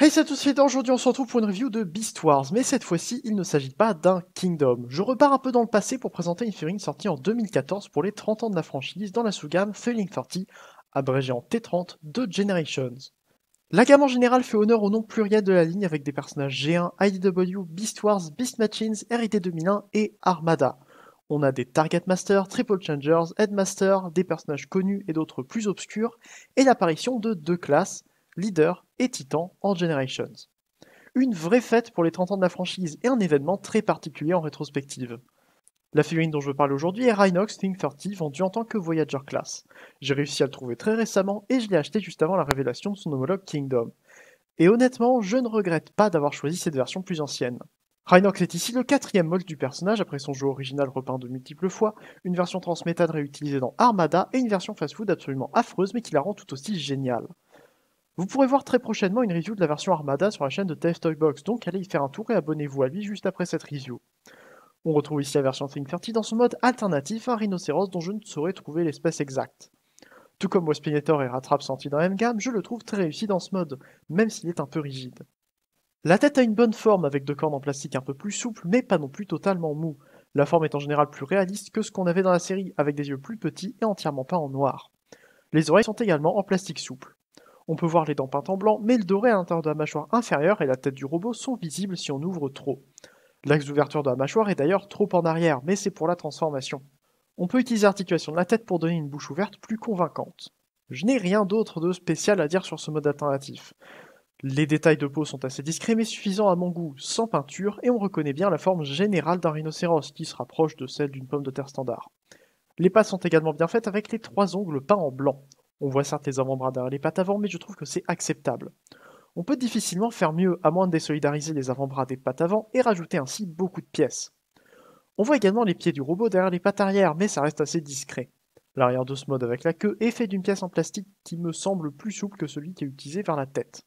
Hey salut à tous, c'est aujourd'hui on se retrouve pour une review de Beast Wars, mais cette fois-ci il ne s'agit pas d'un Kingdom. Je repars un peu dans le passé pour présenter une figurine sortie en 2014 pour les 30 ans de la franchise dans la sous-gamme Thrilling 30, abrégée en T30 de Generations. La gamme en général fait honneur au nom pluriel de la ligne avec des personnages G1, IDW, Beast Wars, Beast Machines, RIT 2001 et Armada. On a des Target Masters, Triple Changers, Headmaster, des personnages connus et d'autres plus obscurs, et l'apparition de deux classes, Leader et Titan en Generations. Une vraie fête pour les 30 ans de la franchise et un événement très particulier en rétrospective. La figurine dont je veux parler aujourd'hui est Rhinox Thing 30 vendue en tant que Voyager Class. J'ai réussi à le trouver très récemment et je l'ai acheté juste avant la révélation de son homologue Kingdom. Et honnêtement, je ne regrette pas d'avoir choisi cette version plus ancienne. Rhinox est ici le quatrième molde du personnage après son jeu original repeint de multiples fois, une version transmétade réutilisée dans Armada et une version fast-food absolument affreuse mais qui la rend tout aussi géniale. Vous pourrez voir très prochainement une review de la version Armada sur la chaîne de TF Toybox, donc allez y faire un tour et abonnez-vous à lui juste après cette review. On retrouve ici la version Thing 30 dans son mode alternatif, un rhinocéros dont je ne saurais trouver l'espèce exacte. Tout comme Waspinator et Rattrap sortis dans la même gamme, je le trouve très réussi dans ce mode, même s'il est un peu rigide. La tête a une bonne forme avec deux cornes en plastique un peu plus souples, mais pas non plus totalement mou. La forme est en général plus réaliste que ce qu'on avait dans la série, avec des yeux plus petits et entièrement peints en noir. Les oreilles sont également en plastique souple. On peut voir les dents peintes en blanc, mais le doré à l'intérieur de la mâchoire inférieure et la tête du robot sont visibles si on ouvre trop. L'axe d'ouverture de la mâchoire est d'ailleurs trop en arrière, mais c'est pour la transformation. On peut utiliser l'articulation de la tête pour donner une bouche ouverte plus convaincante. Je n'ai rien d'autre de spécial à dire sur ce mode alternatif. Les détails de peau sont assez discrets mais suffisants à mon goût, sans peinture, et on reconnaît bien la forme générale d'un rhinocéros, qui se rapproche de celle d'une pomme de terre standard. Les pattes sont également bien faites avec les trois ongles peints en blanc. On voit certes les avant-bras derrière les pattes avant, mais je trouve que c'est acceptable. On peut difficilement faire mieux, à moins de désolidariser les avant-bras des pattes avant et rajouter ainsi beaucoup de pièces. On voit également les pieds du robot derrière les pattes arrière, mais ça reste assez discret. L'arrière de ce mode avec la queue est fait d'une pièce en plastique qui me semble plus souple que celui qui est utilisé vers la tête.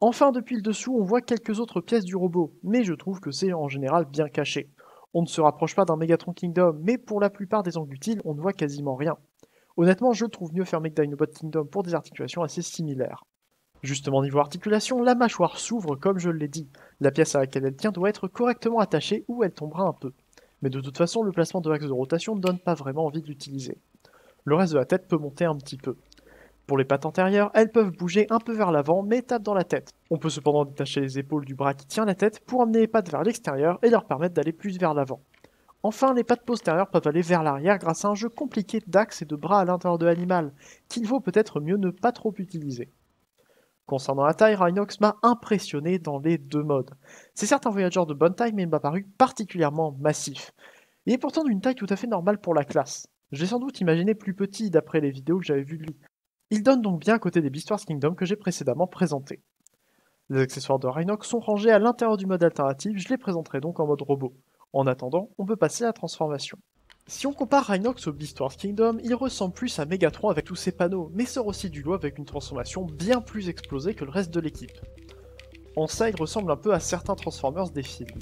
Enfin, depuis le dessous, on voit quelques autres pièces du robot, mais je trouve que c'est en général bien caché. On ne se rapproche pas d'un Megatron Kingdom, mais pour la plupart des angles utiles, on ne voit quasiment rien. Honnêtement, je trouve mieux fermé que Dinobot Kingdom pour des articulations assez similaires. Justement, niveau articulation, la mâchoire s'ouvre comme je l'ai dit. La pièce à laquelle elle tient doit être correctement attachée ou elle tombera un peu. Mais de toute façon, le placement de l'axe de rotation ne donne pas vraiment envie de l'utiliser. Le reste de la tête peut monter un petit peu. Pour les pattes antérieures, elles peuvent bouger un peu vers l'avant mais tapent dans la tête. On peut cependant détacher les épaules du bras qui tient la tête pour amener les pattes vers l'extérieur et leur permettre d'aller plus vers l'avant. Enfin, les pattes postérieures peuvent aller vers l'arrière grâce à un jeu compliqué d'axes et de bras à l'intérieur de l'animal, qu'il vaut peut-être mieux ne pas trop utiliser. Concernant la taille, Rhinox m'a impressionné dans les deux modes. C'est certes un Voyager de bonne taille, mais il m'a paru particulièrement massif. Il est pourtant d'une taille tout à fait normale pour la classe. J'ai sans doute imaginé plus petit d'après les vidéos que j'avais vues de lui. Il donne donc bien à côté des Beast Wars Kingdom que j'ai précédemment présentés. Les accessoires de Rhinox sont rangés à l'intérieur du mode alternatif, je les présenterai donc en mode robot. En attendant, on peut passer à la transformation. Si on compare Rhinox au Beast Wars Kingdom, il ressemble plus à Megatron avec tous ses panneaux, mais sort aussi du lot avec une transformation bien plus explosée que le reste de l'équipe. En ça, il ressemble un peu à certains Transformers des films.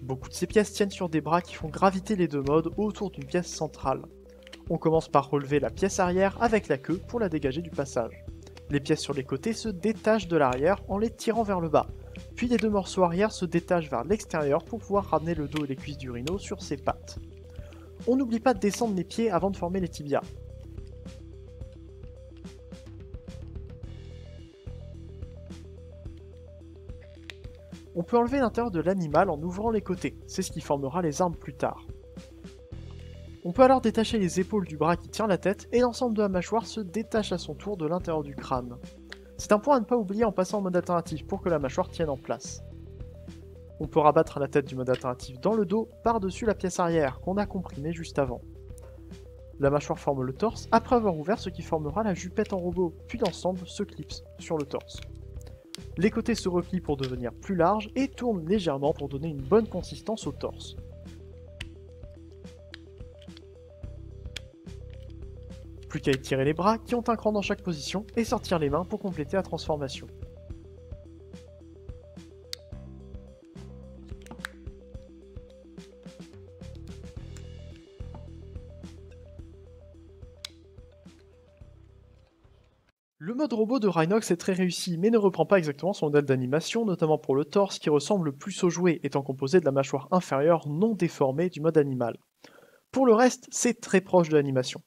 Beaucoup de ces pièces tiennent sur des bras qui font graviter les deux modes autour d'une pièce centrale. On commence par relever la pièce arrière avec la queue pour la dégager du passage. Les pièces sur les côtés se détachent de l'arrière en les tirant vers le bas. Puis les deux morceaux arrière se détachent vers l'extérieur pour pouvoir ramener le dos et les cuisses du rhino sur ses pattes. On n'oublie pas de descendre les pieds avant de former les tibias. On peut enlever l'intérieur de l'animal en ouvrant les côtés, c'est ce qui formera les armes plus tard. On peut alors détacher les épaules du bras qui tient la tête et l'ensemble de la mâchoire se détache à son tour de l'intérieur du crâne. C'est un point à ne pas oublier en passant en mode alternatif pour que la mâchoire tienne en place. On peut rabattre la tête du mode alternatif dans le dos par-dessus la pièce arrière qu'on a comprimée juste avant. La mâchoire forme le torse après avoir ouvert ce qui formera la jupette en robot, puis l'ensemble se clipse sur le torse. Les côtés se replient pour devenir plus larges et tournent légèrement pour donner une bonne consistance au torse. Plus qu'à étirer les bras qui ont un cran dans chaque position et sortir les mains pour compléter la transformation. Le mode robot de Rhinox est très réussi, mais ne reprend pas exactement son modèle d'animation, notamment pour le torse qui ressemble plus au jouet, étant composé de la mâchoire inférieure non déformée du mode animal. Pour le reste, c'est très proche de l'animation.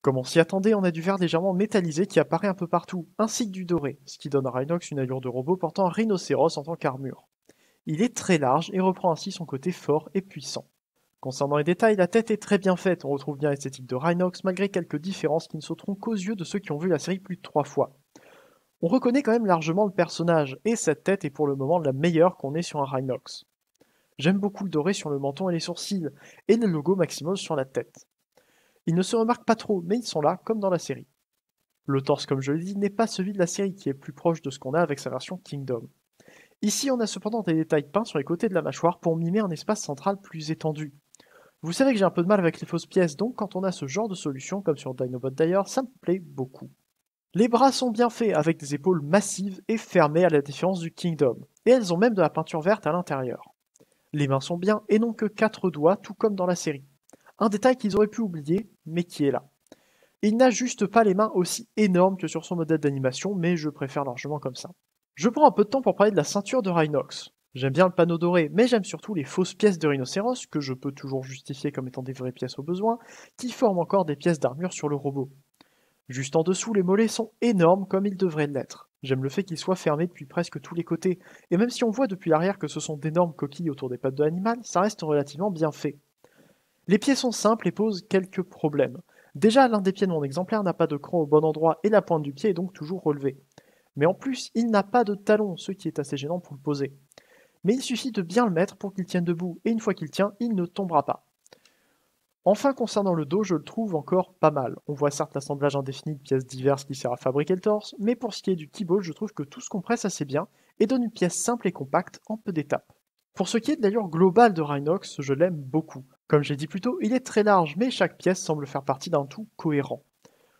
Comme on s'y attendait, on a du vert légèrement métallisé qui apparaît un peu partout, ainsi que du doré, ce qui donne à Rhinox une allure de robot portant un rhinocéros en tant qu'armure. Il est très large et reprend ainsi son côté fort et puissant. Concernant les détails, la tête est très bien faite, on retrouve bien l'esthétique de Rhinox malgré quelques différences qui ne sauteront qu'aux yeux de ceux qui ont vu la série plus de 3 fois. On reconnaît quand même largement le personnage, et cette tête est pour le moment la meilleure qu'on ait sur un Rhinox. J'aime beaucoup le doré sur le menton et les sourcils, et le logo Maximos sur la tête. Ils ne se remarquent pas trop, mais ils sont là, comme dans la série. Le torse, comme je l'ai dit, n'est pas celui de la série, qui est plus proche de ce qu'on a avec sa version Kingdom. Ici, on a cependant des détails peints sur les côtés de la mâchoire pour mimer un espace central plus étendu. Vous savez que j'ai un peu de mal avec les fausses pièces, donc quand on a ce genre de solution, comme sur Dinobot d'ailleurs, ça me plaît beaucoup. Les bras sont bien faits, avec des épaules massives et fermées à la différence du Kingdom, et elles ont même de la peinture verte à l'intérieur. Les mains sont bien et n'ont que 4 doigts, tout comme dans la série. Un détail qu'ils auraient pu oublier, mais qui est là. Il n'a juste pas les mains aussi énormes que sur son modèle d'animation, mais je préfère largement comme ça. Je prends un peu de temps pour parler de la ceinture de Rhinox. J'aime bien le panneau doré, mais j'aime surtout les fausses pièces de rhinocéros, que je peux toujours justifier comme étant des vraies pièces au besoin, qui forment encore des pièces d'armure sur le robot. Juste en dessous, les mollets sont énormes comme ils devraient l'être. J'aime le fait qu'ils soient fermés depuis presque tous les côtés, et même si on voit depuis l'arrière que ce sont d'énormes coquilles autour des pattes de l'animal, ça reste relativement bien fait. Les pieds sont simples et posent quelques problèmes. Déjà, l'un des pieds de mon exemplaire n'a pas de cran au bon endroit et la pointe du pied est donc toujours relevée. Mais en plus, il n'a pas de talon, ce qui est assez gênant pour le poser. Mais il suffit de bien le mettre pour qu'il tienne debout, et une fois qu'il tient, il ne tombera pas. Enfin, concernant le dos, je le trouve encore pas mal. On voit certes l'assemblage indéfini de pièces diverses qui sert à fabriquer le torse, mais pour ce qui est du keyboard, je trouve que tout se compresse assez bien et donne une pièce simple et compacte en peu d'étapes. Pour ce qui est de l'allure globale de Rhinox, je l'aime beaucoup. Comme j'ai dit plus tôt, il est très large, mais chaque pièce semble faire partie d'un tout cohérent.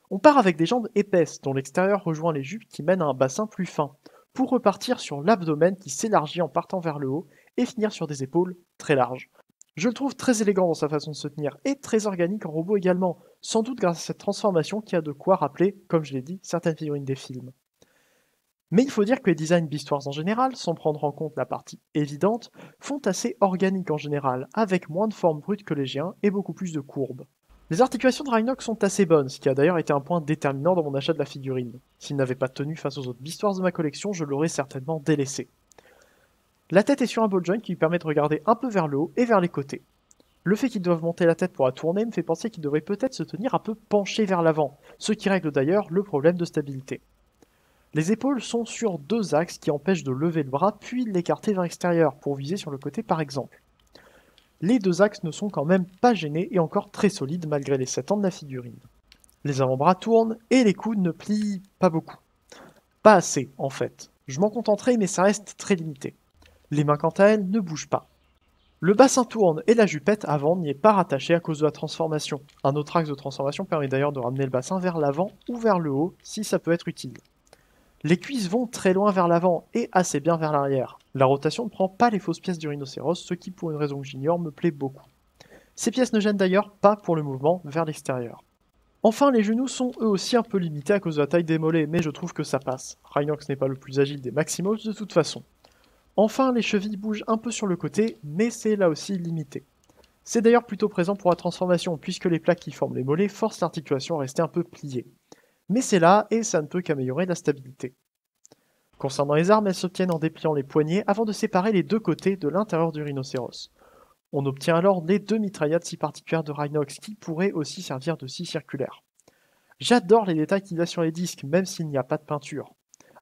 On part avec des jambes épaisses, dont l'extérieur rejoint les jupes qui mènent à un bassin plus fin, pour repartir sur l'abdomen qui s'élargit en partant vers le haut et finir sur des épaules très larges. Je le trouve très élégant dans sa façon de se tenir et très organique en robot également, sans doute grâce à cette transformation qui a de quoi rappeler, comme je l'ai dit, certaines figurines des films. Mais il faut dire que les designs Beast Wars en général, sans prendre en compte la partie évidente, font assez organique en général, avec moins de formes brutes que les géants et beaucoup plus de courbes. Les articulations de Rhinox sont assez bonnes, ce qui a d'ailleurs été un point déterminant dans mon achat de la figurine. S'il n'avait pas tenu face aux autres Beast Wars de ma collection, je l'aurais certainement délaissé. La tête est sur un ball joint qui lui permet de regarder un peu vers le haut et vers les côtés. Le fait qu'ils doivent monter la tête pour la tourner me fait penser qu'ils devraient peut-être se tenir un peu penchés vers l'avant, ce qui règle d'ailleurs le problème de stabilité. Les épaules sont sur 2 axes qui empêchent de lever le bras puis de l'écarter vers l'extérieur pour viser sur le côté par exemple. Les 2 axes ne sont quand même pas gênés et encore très solides malgré les 7 ans de la figurine. Les avant-bras tournent et les coudes ne plient pas beaucoup. Pas assez en fait. Je m'en contenterai mais ça reste très limité. Les mains quant à elles ne bougent pas. Le bassin tourne et la jupette avant n'y est pas rattachée à cause de la transformation. Un autre axe de transformation permet d'ailleurs de ramener le bassin vers l'avant ou vers le haut si ça peut être utile. Les cuisses vont très loin vers l'avant et assez bien vers l'arrière. La rotation ne prend pas les fausses pièces du rhinocéros, ce qui pour une raison que j'ignore me plaît beaucoup. Ces pièces ne gênent d'ailleurs pas pour le mouvement vers l'extérieur. Enfin, les genoux sont eux aussi un peu limités à cause de la taille des mollets, mais je trouve que ça passe. Rhinox n'est pas le plus agile des Maximos de toute façon. Enfin, les chevilles bougent un peu sur le côté, mais c'est là aussi limité. C'est d'ailleurs plutôt présent pour la transformation, puisque les plaques qui forment les mollets forcent l'articulation à rester un peu pliée. Mais c'est là, et ça ne peut qu'améliorer la stabilité. Concernant les armes, elles s'obtiennent en dépliant les poignets avant de séparer les 2 côtés de l'intérieur du rhinocéros. On obtient alors les 2 mitraillettes si particulières de Rhinox, qui pourraient aussi servir de scie circulaire. J'adore les détails qu'il a sur les disques, même s'il n'y a pas de peinture,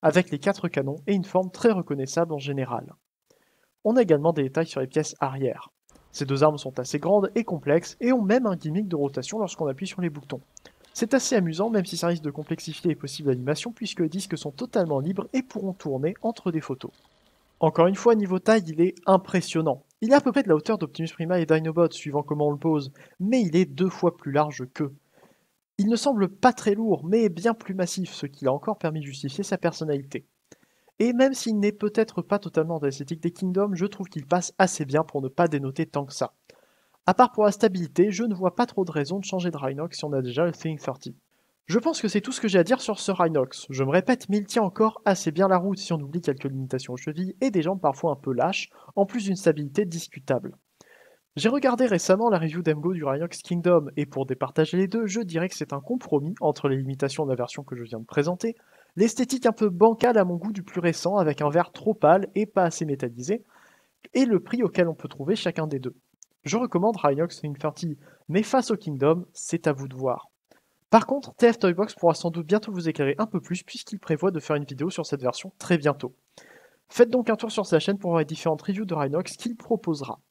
avec les 4 canons et une forme très reconnaissable en général. On a également des détails sur les pièces arrière. Ces 2 armes sont assez grandes et complexes et ont même un gimmick de rotation lorsqu'on appuie sur les boutons. C'est assez amusant même si ça risque de complexifier les possibles animations puisque les disques sont totalement libres et pourront tourner entre des photos. Encore une fois, niveau taille, il est impressionnant. Il est à peu près de la hauteur d'Optimus Prima et Dinobot suivant comment on le pose, mais il est 2 fois plus large qu'eux. Il ne semble pas très lourd, mais est bien plus massif, ce qui l'a encore permis de justifier sa personnalité. Et même s'il n'est peut-être pas totalement dans l'esthétique des Kingdoms, je trouve qu'il passe assez bien pour ne pas dénoter tant que ça. À part pour la stabilité, je ne vois pas trop de raison de changer de Rhinox si on a déjà le Feeling 30. Je pense que c'est tout ce que j'ai à dire sur ce Rhinox. Je me répète, mais il tient encore assez bien la route si on oublie quelques limitations aux chevilles et des jambes parfois un peu lâches, en plus d'une stabilité discutable. J'ai regardé récemment la review d'Emgo du Rhinox Kingdom, et pour départager les deux, je dirais que c'est un compromis entre les limitations de la version que je viens de présenter, l'esthétique un peu bancale à mon goût du plus récent avec un verre trop pâle et pas assez métallisé, et le prix auquel on peut trouver chacun des deux. Je recommande Rhinox Infinity, mais face au Kingdom, c'est à vous de voir. Par contre, TF Toybox pourra sans doute bientôt vous éclairer un peu plus puisqu'il prévoit de faire une vidéo sur cette version très bientôt. Faites donc un tour sur sa chaîne pour voir les différentes reviews de Rhinox qu'il proposera.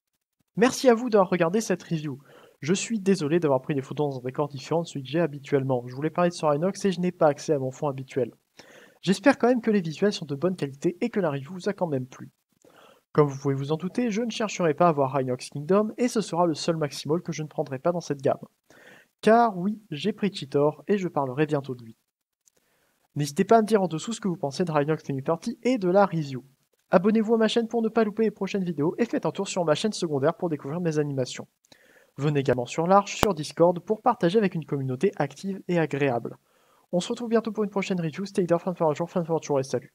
Merci à vous d'avoir regardé cette review. Je suis désolé d'avoir pris des photos dans un décor différent de celui que j'ai habituellement. Je voulais parler de ce Rhinox et je n'ai pas accès à mon fond habituel. J'espère quand même que les visuels sont de bonne qualité et que la review vous a quand même plu. Comme vous pouvez vous en douter, je ne chercherai pas à avoir Rhinox Kingdom et ce sera le seul Maximal que je ne prendrai pas dans cette gamme. Car oui, j'ai pris Cheetor et je parlerai bientôt de lui. N'hésitez pas à me dire en dessous ce que vous pensez de Rhinox 2030 et de la review. Abonnez-vous à ma chaîne pour ne pas louper les prochaines vidéos et faites un tour sur ma chaîne secondaire pour découvrir mes animations. Venez également sur l'Arche, sur Discord, pour partager avec une communauté active et agréable. On se retrouve bientôt pour une prochaine review. Stay there, fin de jour, fin de toujours et salut.